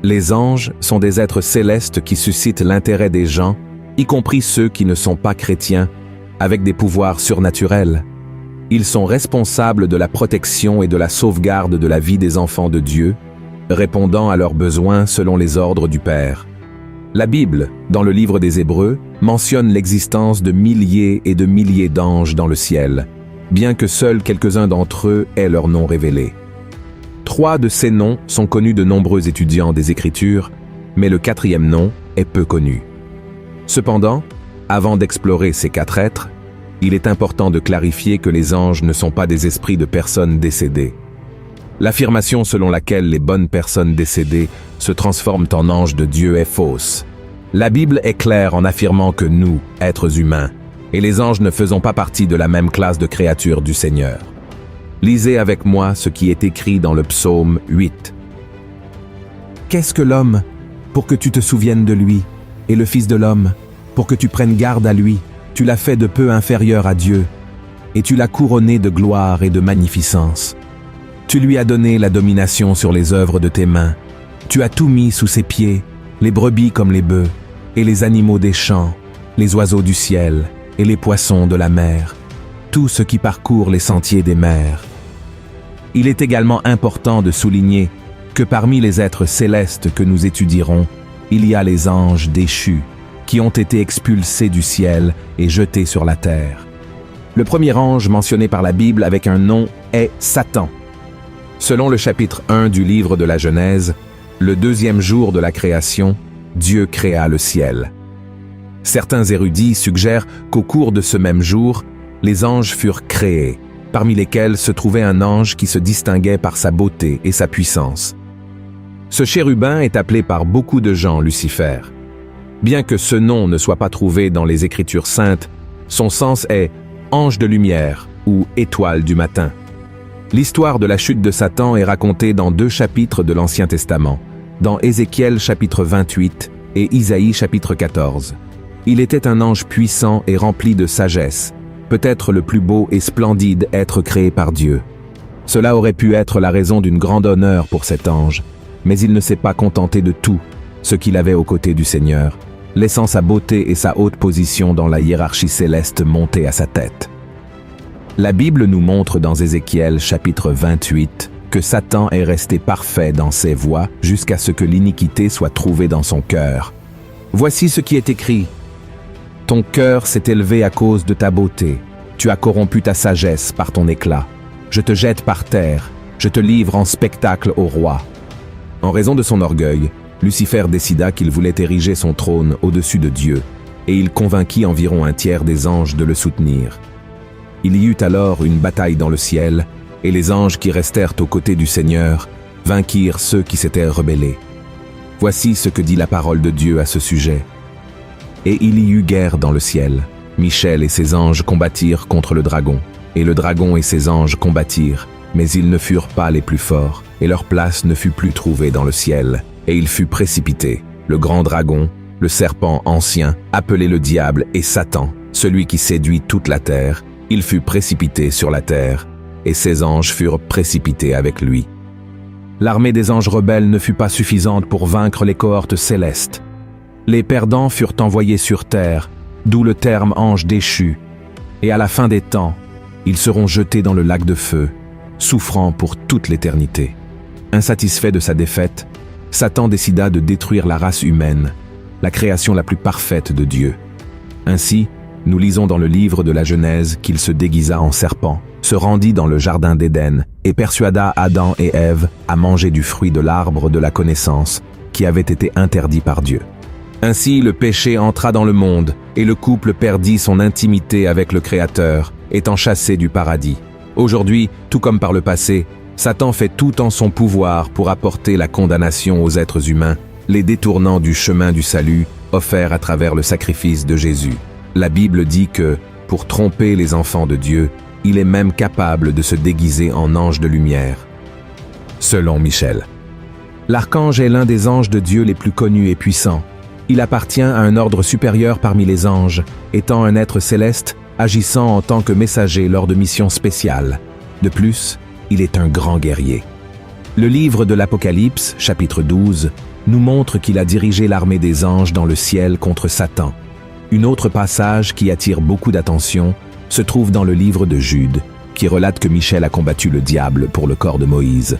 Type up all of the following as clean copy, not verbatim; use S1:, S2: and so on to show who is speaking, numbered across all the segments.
S1: Les anges sont des êtres célestes qui suscitent l'intérêt des gens, y compris ceux qui ne sont pas chrétiens, avec des pouvoirs surnaturels. Ils sont responsables de la protection et de la sauvegarde de la vie des enfants de Dieu, répondant à leurs besoins selon les ordres du Père. La Bible, dans le livre des Hébreux, mentionne l'existence de milliers et de milliers d'anges dans le ciel, bien que seuls quelques-uns d'entre eux aient leur nom révélé. 3 de ces noms sont connus de nombreux étudiants des Écritures, mais le 4e nom est peu connu. Cependant, avant d'explorer ces 4 êtres, il est important de clarifier que les anges ne sont pas des esprits de personnes décédées. L'affirmation selon laquelle les bonnes personnes décédées se transforment en anges de Dieu est fausse. La Bible est claire en affirmant que nous, êtres humains, et les anges ne faisons pas partie de la même classe de créatures du Seigneur. Lisez avec moi ce qui est écrit dans le psaume 8. « Qu'est-ce que l'homme, pour que tu te souviennes de lui, et le Fils de l'homme, pour que tu prennes garde à lui? Tu l'as fait de peu inférieur à Dieu, et tu l'as couronné de gloire et de magnificence. Tu lui as donné la domination sur les œuvres de tes mains. Tu as tout mis sous ses pieds, les brebis comme les bœufs, et les animaux des champs, les oiseaux du ciel, et les poissons de la mer, tout ce qui parcourt les sentiers des mers. » Il est également important de souligner que parmi les êtres célestes que nous étudierons, il y a les anges déchus, qui ont été expulsés du ciel et jetés sur la terre. Le premier ange mentionné par la Bible avec un nom est Satan. Selon le chapitre 1 du livre de la Genèse, le 2e jour de la création, Dieu créa le ciel. Certains érudits suggèrent qu'au cours de ce même jour, les anges furent créés, parmi lesquels se trouvait un ange qui se distinguait par sa beauté et sa puissance. Ce chérubin est appelé par beaucoup de gens Lucifer. Bien que ce nom ne soit pas trouvé dans les Écritures saintes, son sens est « ange de lumière » ou « étoile du matin ». L'histoire de la chute de Satan est racontée dans 2 chapitres de l'Ancien Testament, dans Ézéchiel chapitre 28 et Isaïe chapitre 14. Il était un ange puissant et rempli de sagesse, peut-être le plus beau et splendide être créé par Dieu. Cela aurait pu être la raison d'une grande honneur pour cet ange, mais il ne s'est pas contenté de tout ce qu'il avait aux côtés du Seigneur, laissant sa beauté et sa haute position dans la hiérarchie céleste monter à sa tête. La Bible nous montre dans Ézéchiel chapitre 28 que Satan est resté parfait dans ses voies jusqu'à ce que l'iniquité soit trouvée dans son cœur. Voici ce qui est écrit. « Ton cœur s'est élevé à cause de ta beauté. Tu as corrompu ta sagesse par ton éclat. Je te jette par terre. Je te livre en spectacle au roi. » En raison de son orgueil, Lucifer décida qu'il voulait ériger son trône au-dessus de Dieu, et il convainquit environ un tiers des anges de le soutenir. Il y eut alors une bataille dans le ciel, et les anges qui restèrent aux côtés du Seigneur vainquirent ceux qui s'étaient rebellés. Voici ce que dit la parole de Dieu à ce sujet. « Et il y eut guerre dans le ciel. Michel et ses anges combattirent contre le dragon, et le dragon et ses anges combattirent, mais ils ne furent pas les plus forts, et leur place ne fut plus trouvée dans le ciel. Et il fut précipité, le grand dragon, le serpent ancien, appelé le diable et Satan, celui qui séduit toute la terre, il fut précipité sur la terre, et ses anges furent précipités avec lui. L'armée des anges rebelles ne fut pas suffisante pour vaincre les cohortes célestes. Les perdants furent envoyés sur terre, d'où le terme ange déchu, et à la fin des temps, ils seront jetés dans le lac de feu, souffrant pour toute l'éternité. Insatisfait de sa défaite, Satan décida de détruire la race humaine, la création la plus parfaite de Dieu. Ainsi, nous lisons dans le livre de la Genèse qu'il se déguisa en serpent, se rendit dans le jardin d'Éden et persuada Adam et Ève à manger du fruit de l'arbre de la connaissance qui avait été interdit par Dieu. Ainsi, le péché entra dans le monde et le couple perdit son intimité avec le Créateur, étant chassé du paradis. Aujourd'hui, tout comme par le passé, Satan fait tout en son pouvoir pour apporter la condamnation aux êtres humains, les détournant du chemin du salut offert à travers le sacrifice de Jésus. La Bible dit que, pour tromper les enfants de Dieu, il est même capable de se déguiser en ange de lumière. Selon Michel. L'archange est l'un des anges de Dieu les plus connus et puissants. Il appartient à un ordre supérieur parmi les anges, étant un être céleste agissant en tant que messager lors de missions spéciales. De plus, il est un grand guerrier. Le livre de l'Apocalypse, chapitre 12, nous montre qu'il a dirigé l'armée des anges dans le ciel contre Satan. Un autre passage qui attire beaucoup d'attention se trouve dans le livre de Jude, qui relate que Michel a combattu le diable pour le corps de Moïse.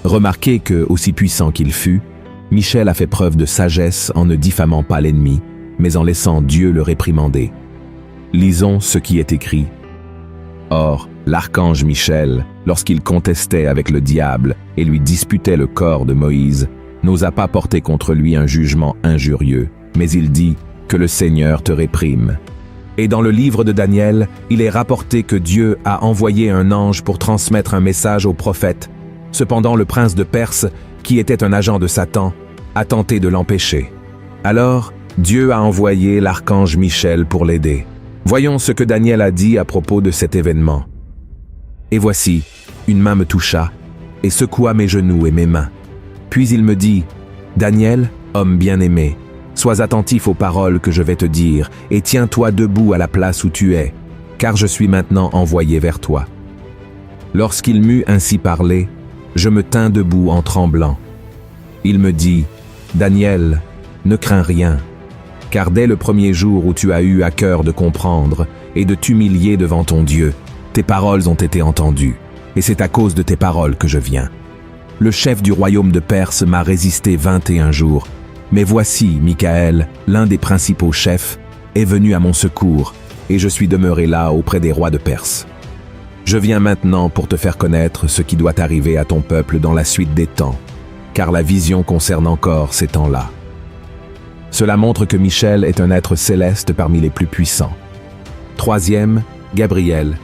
S1: Remarquez que, aussi puissant qu'il fut, Michel a fait preuve de sagesse en ne diffamant pas l'ennemi, mais en laissant Dieu le réprimander. Lisons ce qui est écrit. Or, l'archange Michel, lorsqu'il contestait avec le diable et lui disputait le corps de Moïse, n'osa pas porter contre lui un jugement injurieux, mais il dit que le Seigneur te réprime. Et dans le livre de Daniel, il est rapporté que Dieu a envoyé un ange pour transmettre un message au prophète. Cependant, le prince de Perse, qui était un agent de Satan, a tenté de l'empêcher. Alors, Dieu a envoyé l'archange Michel pour l'aider. Voyons ce que Daniel a dit à propos de cet événement. « Et voici, une main me toucha et secoua mes genoux et mes mains. Puis il me dit, « Daniel, homme bien-aimé, sois attentif aux paroles que je vais te dire et tiens-toi debout à la place où tu es, car je suis maintenant envoyé vers toi. » Lorsqu'il m'eut ainsi parlé, je me tins debout en tremblant. Il me dit, « Daniel, ne crains rien, car dès le premier jour où tu as eu à cœur de comprendre et de t'humilier devant ton Dieu, tes paroles ont été entendues, et c'est à cause de tes paroles que je viens. Le chef du royaume de Perse m'a résisté 21 jours, mais voici, Michaël, l'un des principaux chefs, est venu à mon secours, et je suis demeuré là auprès des rois de Perse. Je viens maintenant pour te faire connaître ce qui doit arriver à ton peuple dans la suite des temps, car la vision concerne encore ces temps-là. Cela montre que Michel est un être céleste parmi les plus puissants. Troisième, Gabriel.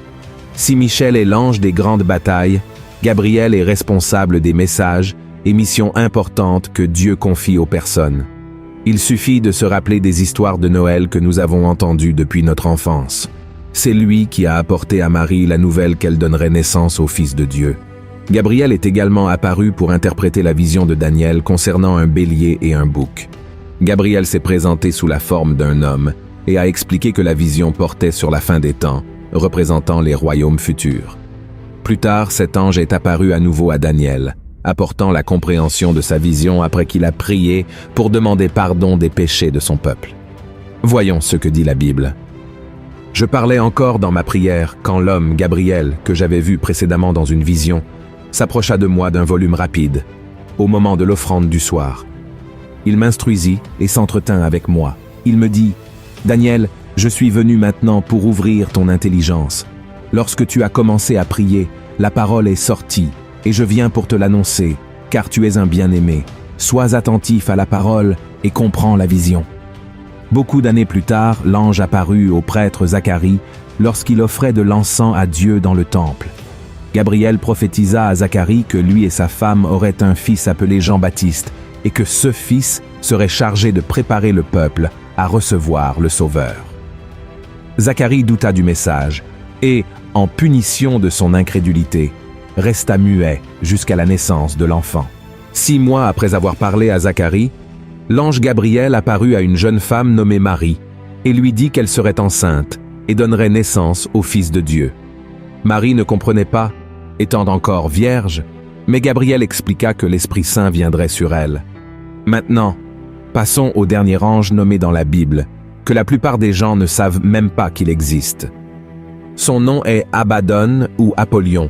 S1: Si Michel est l'ange des grandes batailles, Gabriel est responsable des messages et missions importantes que Dieu confie aux personnes. Il suffit de se rappeler des histoires de Noël que nous avons entendues depuis notre enfance. C'est lui qui a apporté à Marie la nouvelle qu'elle donnerait naissance au Fils de Dieu. Gabriel est également apparu pour interpréter la vision de Daniel concernant un bélier et un bouc. Gabriel s'est présenté sous la forme d'un homme et a expliqué que la vision portait sur la fin des temps, représentant les royaumes futurs. Plus tard, cet ange est apparu à nouveau à Daniel, apportant la compréhension de sa vision après qu'il a prié pour demander pardon des péchés de son peuple. Voyons ce que dit la Bible. Je parlais encore dans ma prière quand l'homme, Gabriel, que j'avais vu précédemment dans une vision, s'approcha de moi d'un volume rapide, au moment de l'offrande du soir. Il m'instruisit et s'entretint avec moi. Il me dit, « Daniel, je suis venu maintenant pour ouvrir ton intelligence. Lorsque tu as commencé à prier, la parole est sortie, et je viens pour te l'annoncer, car tu es un bien-aimé. Sois attentif à la parole et comprends la vision. » Beaucoup d'années plus tard, l'ange apparut au prêtre Zacharie lorsqu'il offrait de l'encens à Dieu dans le temple. Gabriel prophétisa à Zacharie que lui et sa femme auraient un fils appelé Jean-Baptiste, et que ce fils serait chargé de préparer le peuple à recevoir le Sauveur. Zacharie douta du message et, en punition de son incrédulité, resta muet jusqu'à la naissance de l'enfant. 6 mois après avoir parlé à Zacharie, l'ange Gabriel apparut à une jeune femme nommée Marie et lui dit qu'elle serait enceinte et donnerait naissance au Fils de Dieu. Marie ne comprenait pas, étant encore vierge, mais Gabriel expliqua que l'Esprit Saint viendrait sur elle. Maintenant, passons au dernier ange nommé dans la Bible, que la plupart des gens ne savent même pas qu'il existe. Son nom est Abaddon ou Apollyon.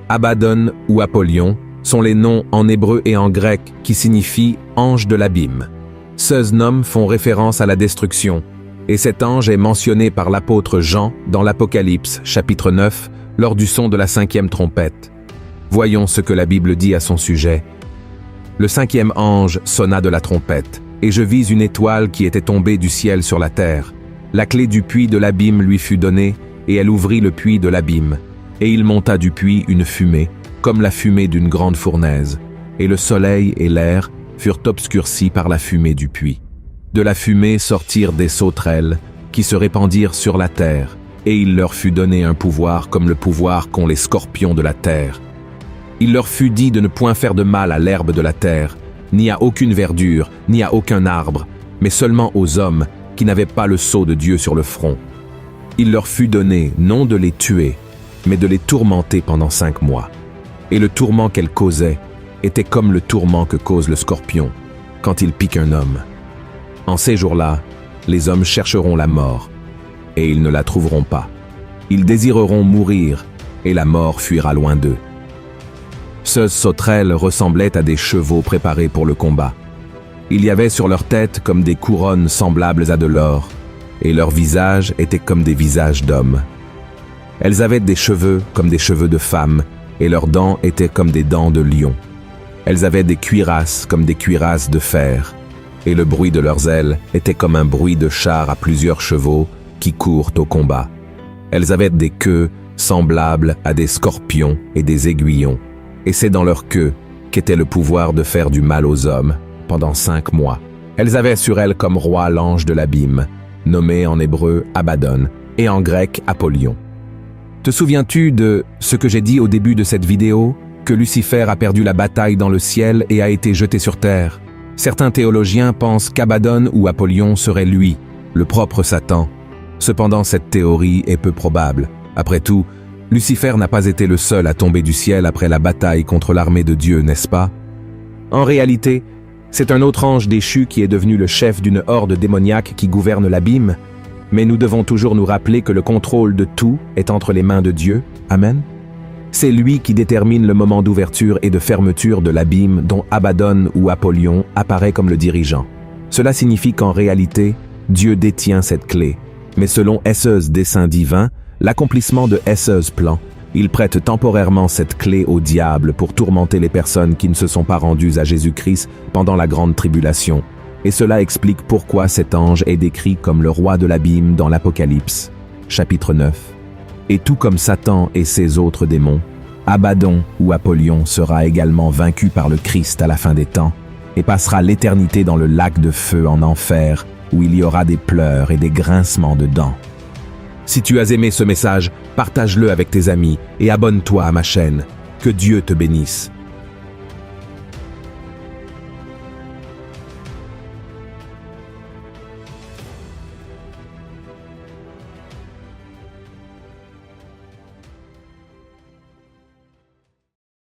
S1: Abaddon ou Apollyon sont les noms en hébreu et en grec qui signifient « ange de l'abîme ». Ces noms font référence à la destruction, et cet ange est mentionné par l'apôtre Jean dans l'Apocalypse, chapitre 9, lors du son de la 5e trompette. Voyons ce que la Bible dit à son sujet. Le 5e ange sonna de la trompette, et je vis une étoile qui était tombée du ciel sur la terre. La clé du puits de l'abîme lui fut donnée, et elle ouvrit le puits de l'abîme. Et il monta du puits une fumée, comme la fumée d'une grande fournaise, et le soleil et l'air furent obscurcis par la fumée du puits. De la fumée sortirent des sauterelles, qui se répandirent sur la terre, et il leur fut donné un pouvoir comme le pouvoir qu'ont les scorpions de la terre. Il leur fut dit de ne point faire de mal à l'herbe de la terre, ni à aucune verdure, ni à aucun arbre, mais seulement aux hommes qui n'avaient pas le sceau de Dieu sur le front. Il leur fut donné non de les tuer, mais de les tourmenter pendant 5 mois. Et le tourment qu'elles causaient était comme le tourment que cause le scorpion quand il pique un homme. En ces jours-là, les hommes chercheront la mort, et ils ne la trouveront pas. Ils désireront mourir, et la mort fuira loin d'eux. Ces sauterelles ressemblaient à des chevaux préparés pour le combat. Il y avait sur leur tête comme des couronnes semblables à de l'or, et leurs visages étaient comme des visages d'hommes. Elles avaient des cheveux comme des cheveux de femmes, et leurs dents étaient comme des dents de lion. Elles avaient des cuirasses comme des cuirasses de fer, et le bruit de leurs ailes était comme un bruit de chars à plusieurs chevaux qui courent au combat. Elles avaient des queues semblables à des scorpions et des aiguillons, et c'est dans leur queue qu'était le pouvoir de faire du mal aux hommes pendant 5 mois. Elles avaient sur elles comme roi l'ange de l'abîme, nommé en hébreu Abaddon et en grec Apollyon. Te souviens-tu de ce que j'ai dit au début de cette vidéo, que Lucifer a perdu la bataille dans le ciel et a été jeté sur terre? Certains théologiens pensent qu'Abaddon ou Apollyon serait lui, le propre Satan. Cependant, cette théorie est peu probable. Après tout, Lucifer n'a pas été le seul à tomber du ciel après la bataille contre l'armée de Dieu, n'est-ce pas? En réalité, c'est un autre ange déchu qui est devenu le chef d'une horde démoniaque qui gouverne l'abîme, mais nous devons toujours nous rappeler que le contrôle de tout est entre les mains de Dieu. Amen. C'est lui qui détermine le moment d'ouverture et de fermeture de l'abîme dont Abaddon ou Apollyon apparaît comme le dirigeant. Cela signifie qu'en réalité, Dieu détient cette clé. Mais selon Hesse's dessein divin, l'accomplissement de Hesse's plan, il prête temporairement cette clé au diable pour tourmenter les personnes qui ne se sont pas rendues à Jésus-Christ pendant la grande tribulation. Et cela explique pourquoi cet ange est décrit comme le roi de l'abîme dans l'Apocalypse, chapitre 9. Et tout comme Satan et ses autres démons, Abaddon ou Apollyon sera également vaincu par le Christ à la fin des temps et passera l'éternité dans le lac de feu en enfer où il y aura des pleurs et des grincements de dents. Si tu as aimé ce message, partage-le avec tes amis et abonne-toi à ma chaîne. Que Dieu te bénisse.